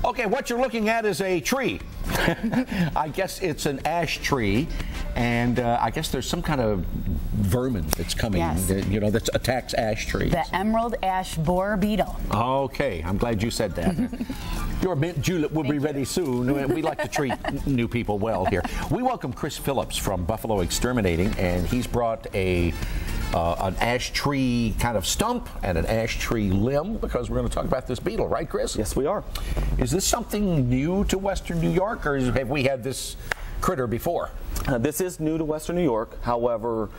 Okay, what you're looking at is a tree. I guess it's an ash tree, and I guess there's some kind of vermin that's coming, you know, that attacks ash trees. The emerald ash borer beetle. Okay, I'm glad you said that. Your mint julep will be ready soon. We like to treat new people well here. We welcome Chris Phillips from Buffalo Exterminating, and he's brought an ash tree kind of stump and an ash tree limb, because we're going to talk about this beetle, right, Chris? Yes, we are. Is this something new to Western New York, or have we had this critter before? This is new to Western New York. However,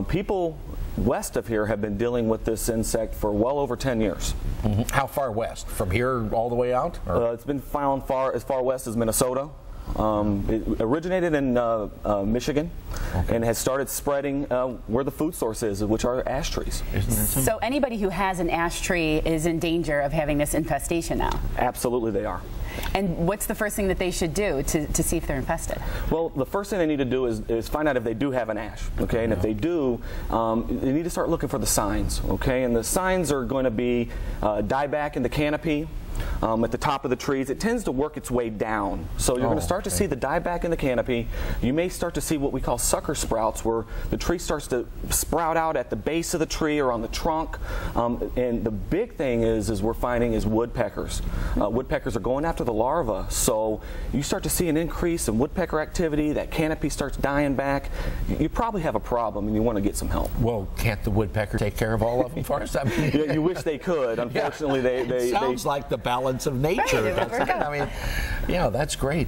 people west of here have been dealing with this insect for well over 10 years. How far west? From here all the way out? It's been found as far west as Minnesota. It originated in Michigan, and has started spreading where the food source is, which are ash trees. So anybody who has an ash tree is in danger of having this infestation now? Absolutely they are. And what's the first thing that they should do to see if they're infested? Well, the first thing they need to do is find out if they do have an ash, okay? And if they do, they need to start looking for the signs, okay? And the signs are going to be dieback in the canopy, at the top of the trees. It tends to work its way down. So you're going to start to see the dieback in the canopy. You may start to see what we call sucker sprouts, where the tree starts to sprout out at the base of the tree or on the trunk. And the big thing is we're finding is woodpeckers. Woodpeckers are going after the larva. So you start to see an increase in woodpecker activity. That canopy starts dying back. You probably have a problem and you want to get some help. Well, can't the woodpecker take care of all of them for us? I mean, yeah, you wish they could. Unfortunately, they sounds like the balance of nature. Right, I mean, yeah, that's great.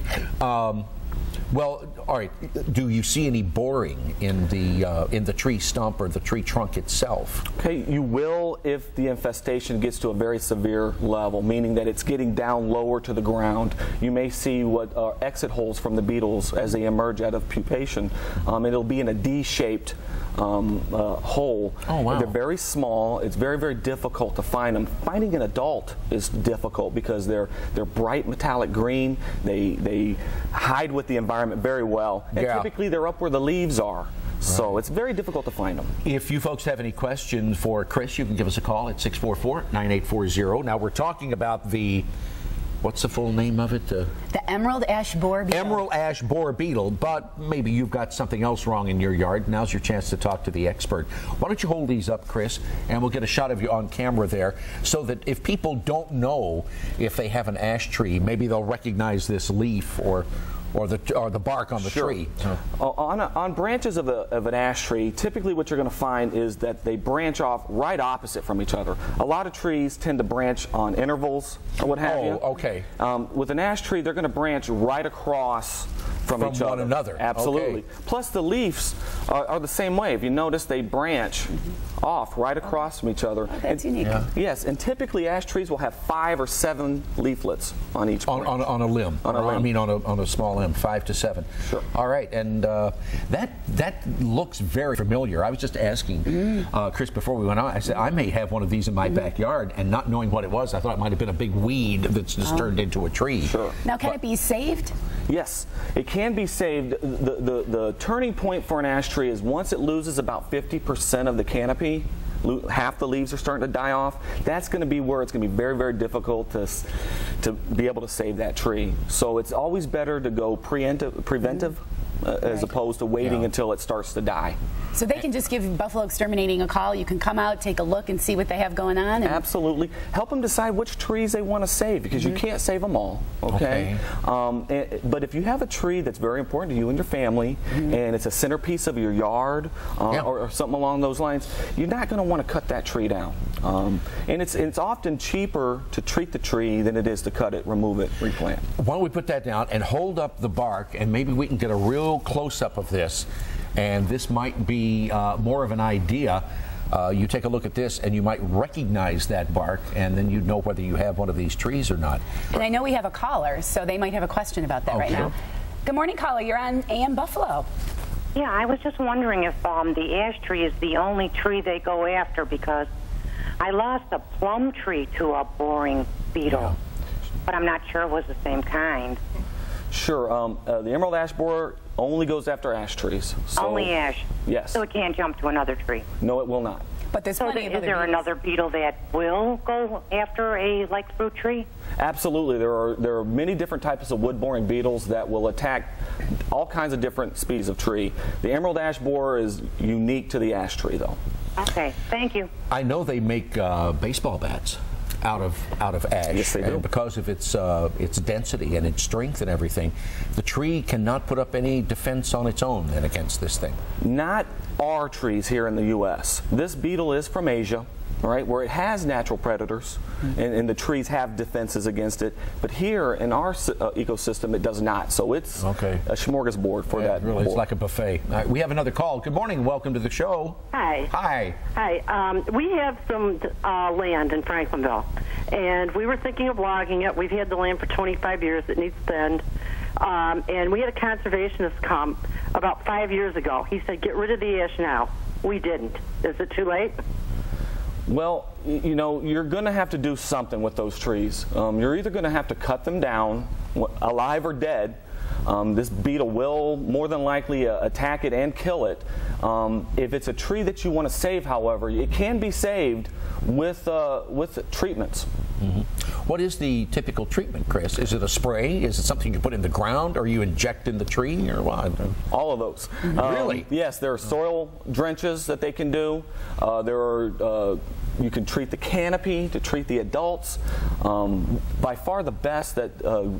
Well, all right. Do you see any boring in the tree stump or the tree trunk itself? Okay, you will if the infestation gets to a very severe level, meaning that it's getting down lower to the ground. You may see what are exit holes from the beetles as they emerge out of pupation. It'll be in a D-shaped hole. Oh, wow. They're very small. It's very, very difficult to find them. Finding an adult is difficult because they're bright metallic green. They hide with the environment very well. And typically they're up where the leaves are. So it's very difficult to find them. If you folks have any questions for Chris, you can give us a call at 644-9840. Now we're talking about the, what's the full name of it? The emerald ash borer beetle. Emerald ash borer beetle, but maybe you've got something else wrong in your yard. Now's your chance to talk to the expert. Why don't you hold these up, Chris, and we'll get a shot of you on camera there, so that if people don't know if they have an ash tree, maybe they'll recognize this leaf or the bark on the tree. On branches of an ash tree, typically what you're going to find is that they branch off right opposite from each other. A lot of trees tend to branch on intervals or what have you. Okay. With an ash tree, they're going to branch right across from each other. One another. Absolutely. Okay. Plus the leaves are the same way. If you notice, they branch off right across from each other. Oh, that's unique. Yeah. Yes, and typically ash trees will have 5 or 7 leaflets on each branch. On a limb. On a limb. I mean on a small limb, 5 to 7. Sure. All right, and that looks very familiar. I was just asking Chris before we went on. I said I may have one of these in my backyard, and not knowing what it was, I thought it might have been a big weed that's just turned into a tree. Sure. Now, can it be saved? Yes, it can be saved. The turning point for an ash tree is once it loses about 50% of the canopy, half the leaves are starting to die off, that's going to be where it's going to be very, very difficult to be able to save that tree. So it's always better to go preventive as opposed to waiting until it starts to die. So they can just give Buffalo Exterminating a call. You can come out, take a look, and see what they have going on. Absolutely. Help them decide which trees they want to save, because you can't save them all. Okay. But if you have a tree that's very important to you and your family, and it's a centerpiece of your yard, or something along those lines, you're not going to want to cut that tree down. And it's often cheaper to treat the tree than it is to cut it, remove it, replant. Why don't we put that down and hold up the bark, and maybe we can get a real close-up of this, and this might be more of an idea. You take a look at this and you might recognize that bark, and then you'd know whether you have one of these trees or not. And I know we have a caller, so they might have a question about that right now. Good morning, caller. You're on AM Buffalo. Yeah, I was just wondering if the ash tree is the only tree they go after, because I lost a plum tree to a boring beetle, but I'm not sure it was the same kind. Sure. The emerald ash borer only goes after ash trees. So, only ash? Yes. So it can't jump to another tree? No, it will not. But there's So plenty of is other there beetles. another beetle that will go after a fruit tree? Absolutely. There are many different types of wood-boring beetles that will attack all kinds of different species of tree. The emerald ash borer is unique to the ash tree, though. Okay, thank you. I know they make baseball bats out of ash. Yes, they do. And because of its density and its strength and everything, the tree cannot put up any defense on its own then against this thing. Not our trees here in the U.S. This beetle is from Asia, all right, where it has natural predators, and the trees have defenses against it. But here in our ecosystem, it does not. So it's a smorgasbord for that. Really, it's like a buffet. All right, we have another call. Good morning. Welcome to the show. Hi. Hi. Hi. We have some land in Franklinville, and we were thinking of logging it. We've had the land for 25 years. It needs thinned. And we had a conservationist come about 5 years ago. He said, get rid of the ash now. We didn't. Is it too late? Well, you know, you're going to have to do something with those trees. You're either going to have to cut them down, alive or dead. This beetle will more than likely attack it and kill it. If it's a tree that you want to save, however, it can be saved with treatments. Mm-hmm. What is the typical treatment, Chris? Is it a spray? Is it something you put in the ground, or you inject in the tree, or what? All of those. Really? Yes, there are soil drenches that they can do. You can treat the canopy to treat the adults. By far the best that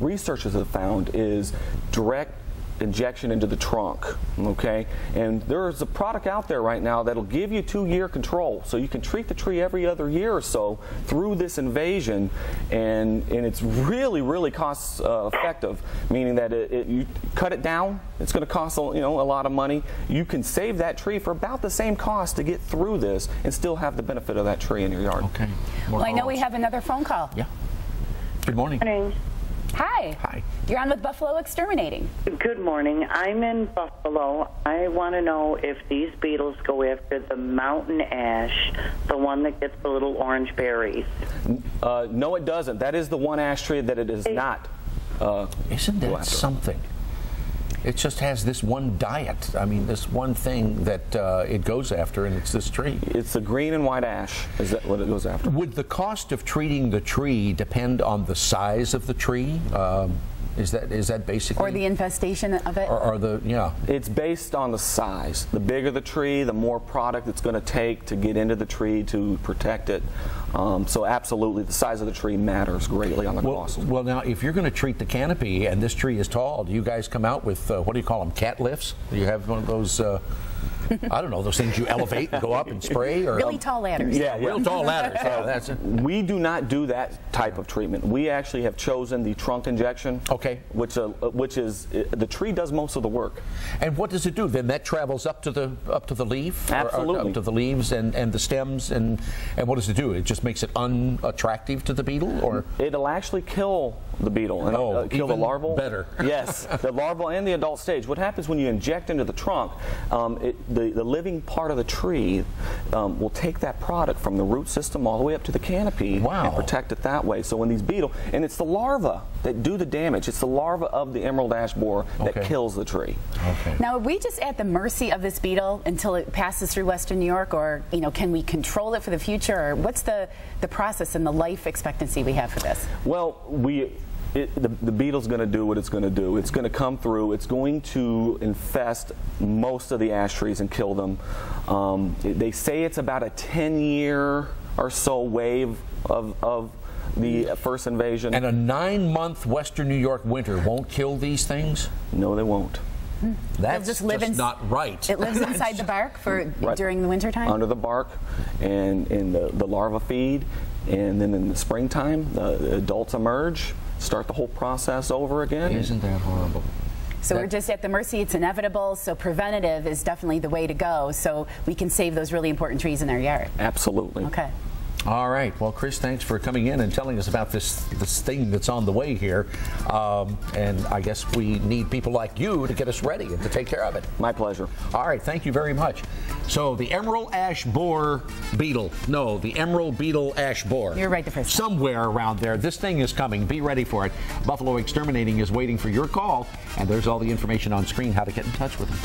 researchers have found is direct injection into the trunk, okay? And there's a product out there right now that'll give you 2-year control, so you can treat the tree every other year or so through this invasion, and it's really cost effective, meaning that you cut it down, it's going to cost a lot of money. You can save that tree for about the same cost to get through this and still have the benefit of that tree in your yard. Okay. Well, I know we have another phone call. Yeah. Good morning. Hi. Hi. You're on with Buffalo Exterminating. Good morning. I'm in Buffalo. I want to know if these beetles go after the mountain ash, the one that gets the little orange berries. No, it doesn't. That is the one ash tree that it is not. Isn't that something? It just has this one diet. I mean, this one thing that it goes after, and it's this tree. It's the green and white ash. Is that what it goes after? Would the cost of treating the tree depend on the size of the tree? Is that basically? Or the infestation of it? Or the, yeah. It's based on the size. The bigger the tree, the more product it's going to take to get into the tree to protect it. So absolutely, the size of the tree matters greatly on the cost. Well, now, if you're going to treat the canopy and this tree is tall, do you guys come out with, what do you call them, cat lifts? Do you have one of those, I don't know, those things you elevate and go up and spray? Or really tall ladders. Yeah, real tall ladders. Yeah, that's it. We do not do that type of treatment. We actually have chosen the trunk injection. Okay. Which is the tree does most of the work. And what does it do? Then that travels up to the leaf? Absolutely. Or up to the leaves and the stems, and what does it do? It just makes it unattractive to the beetle, or? It'll actually kill the beetle and kill the larval. Better. Yes, the larval and the adult stage. What happens when you inject into the trunk, the living part of the tree will take that product from the root system all the way up to the canopy and protect it that way. So when these beetles, and it's the larvae that do the damage. It's the larva of the emerald ash borer that kills the tree. Okay. Now, are we just at the mercy of this beetle until it passes through Western New York, or can we control it for the future, or what's the process and the life expectancy we have for this? Well, the beetle's going to do what it's going to do. It's going to come through. It's going to infest most of the ash trees and kill them. They say it's about a 10-year or so wave of the first invasion. And a 9-month Western New York winter won't kill these things? No, they won't. That's just not right. It lives inside the bark during the winter time? Under the bark, and the larvae feed, and then in the springtime, the adults emerge, start the whole process over again. Isn't that horrible? So we're just at the mercy. It's inevitable. So preventative is definitely the way to go, so we can save those really important trees in our yard. Absolutely. Okay. All right. Well, Chris, thanks for coming in and telling us about this thing that's on the way here. And I guess we need people like you to get us ready and to take care of it. My pleasure. All right. Thank you very much. So the emerald ash borer beetle. No, the emerald beetle ash borer. You're right the first time. Somewhere around there. This thing is coming. Be ready for it. Buffalo Exterminating is waiting for your call. And there's all the information on screen how to get in touch with them.